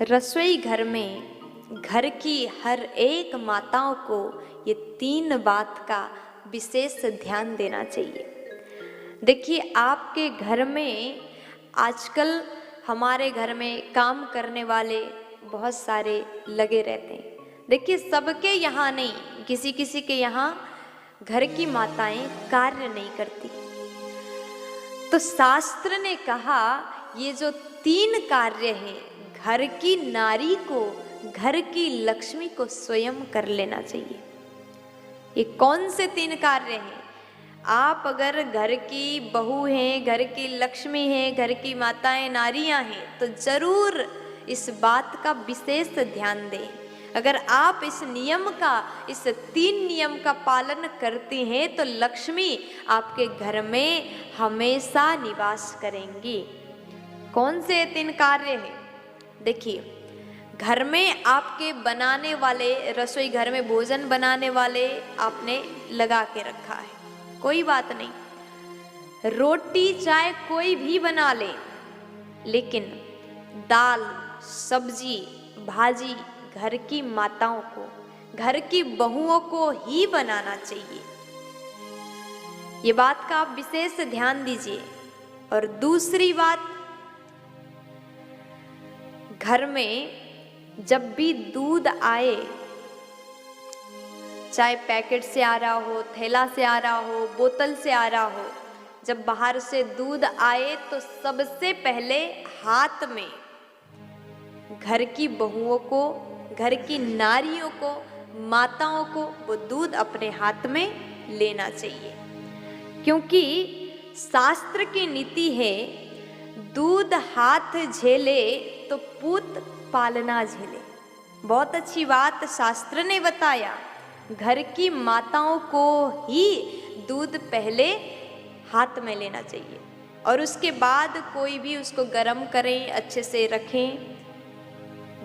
रसोई घर में घर की हर एक माताओं को ये 3 बात का विशेष ध्यान देना चाहिए। देखिए, आपके घर में आजकल हमारे घर में काम करने वाले बहुत सारे लगे रहते हैं। देखिए, सबके यहाँ नहीं, किसी किसी के यहाँ घर की माताएं कार्य नहीं करती। तो शास्त्र ने कहा ये जो 3 कार्य हैं, घर की नारी को, घर की लक्ष्मी को स्वयं कर लेना चाहिए। ये कौन से 3 कार्य हैं? आप अगर घर की बहू हैं, घर की लक्ष्मी हैं, घर की माताएं नारियां हैं, तो जरूर इस बात का विशेष ध्यान दें। अगर आप इस नियम का, इस 3 नियम का पालन करती हैं तो लक्ष्मी आपके घर में हमेशा निवास करेंगी। कौन से 3 कार्य हैं? देखिए, घर में आपके बनाने वाले, रसोई घर में भोजन बनाने वाले आपने लगा के रखा है, कोई बात नहीं, रोटी चाहे कोई भी बना ले, लेकिन दाल, सब्जी, भाजी घर की माताओं को, घर की बहुओं को ही बनाना चाहिए। ये बात का आप विशेष ध्यान दीजिए। और दूसरी बात, घर में जब भी दूध आए, चाहे पैकेट से आ रहा हो, थैला से आ रहा हो, बोतल से आ रहा हो, जब बाहर से दूध आए तो सबसे पहले हाथ में घर की बहुओं को, घर की नारियों को, माताओं को वो दूध अपने हाथ में लेना चाहिए। क्योंकि शास्त्र की नीति है, दूध हाथ झेले तो पूत पालना झेले। बहुत अच्छी बात शास्त्र ने बताया। घर की माताओं को ही दूध पहले हाथ में लेना चाहिए और उसके बाद कोई भी उसको गर्म करें, अच्छे से रखें,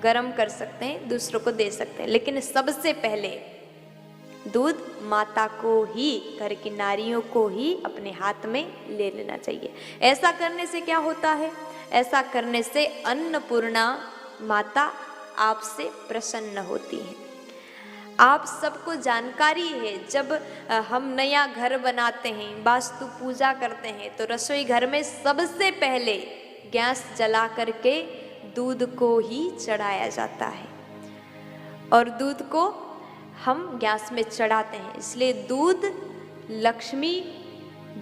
गर्म कर सकते हैं, दूसरों को दे सकते हैं, लेकिन सबसे पहले दूध माता को ही, घर की नारियों को ही अपने हाथ में ले लेना चाहिए। ऐसा करने से क्या होता है? ऐसा करने से अन्नपूर्णा माता आपसे प्रसन्न होती है। आप सबको जानकारी है, जब हम नया घर बनाते हैं, वास्तु पूजा करते हैं, तो रसोई घर में सबसे पहले गैस जला करके दूध को ही चढ़ाया जाता है और दूध को हम गैस में चढ़ाते हैं। इसलिए दूध लक्ष्मी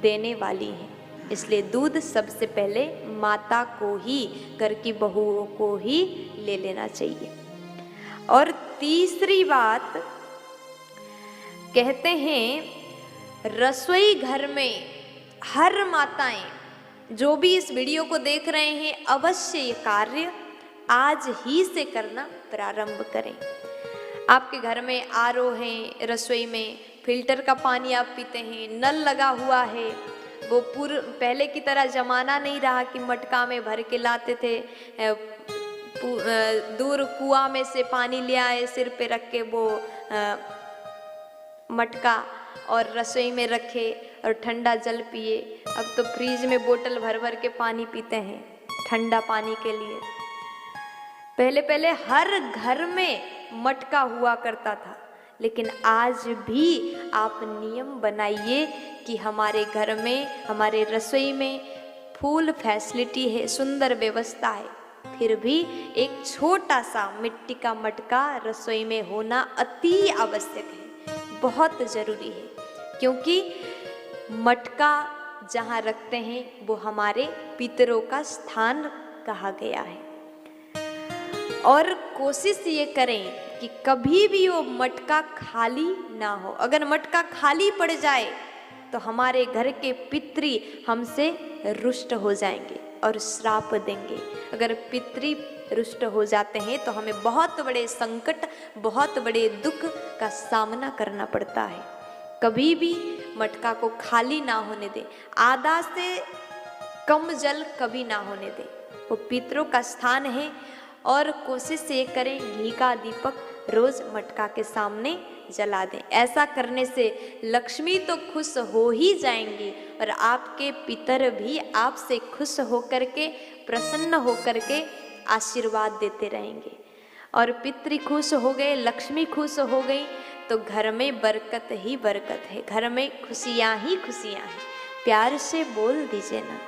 देने वाली है, इसलिए दूध सबसे पहले माता को ही, घर की बहुओं को ही ले लेना चाहिए। और तीसरी बात, कहते हैं रसोई घर में हर माताएं, जो भी इस वीडियो को देख रहे हैं, अवश्य ये कार्य आज ही से करना प्रारंभ करें। आपके घर में आरओ है, रसोई में फिल्टर का पानी आप पीते हैं, नल लगा हुआ है, वो पहले की तरह जमाना नहीं रहा कि मटका में भर के लाते थे, दूर कुआं में से पानी ले आए, सिर पे रख के वो मटका और रसोई में रखे और ठंडा जल पिए। अब तो फ्रिज में बोतल भर भर के पानी पीते हैं ठंडा पानी के लिए। पहले पहले हर घर में मटका हुआ करता था, लेकिन आज भी आप नियम बनाइए कि हमारे घर में, हमारे रसोई में फुल फैसिलिटी है, सुंदर व्यवस्था है, फिर भी एक छोटा सा मिट्टी का मटका रसोई में होना अति आवश्यक है, बहुत ज़रूरी है। क्योंकि मटका जहाँ रखते हैं वो हमारे पितरों का स्थान कहा गया है। और कोशिश ये करें कि कभी भी वो मटका खाली ना हो। अगर मटका खाली पड़ जाए तो हमारे घर के पितृ हमसे रुष्ट हो जाएंगे और श्राप देंगे। अगर पितृ रुष्ट हो जाते हैं तो हमें बहुत बड़े संकट, बहुत बड़े दुख का सामना करना पड़ता है। कभी भी मटका को खाली ना होने दें, आधा से कम जल कभी ना होने दें, वो पितरों का स्थान है। और कोशिश ये करें घी का दीपक रोज मटका के सामने जला दें। ऐसा करने से लक्ष्मी तो खुश हो ही जाएंगी और आपके पितर भी आपसे खुश होकर के, प्रसन्न होकर के आशीर्वाद देते रहेंगे। और पितृ खुश हो गए, लक्ष्मी खुश हो गई, तो घर में बरकत ही बरकत है, घर में खुशियाँ ही खुशियाँ हैं। प्यार से बोल दीजिए ना।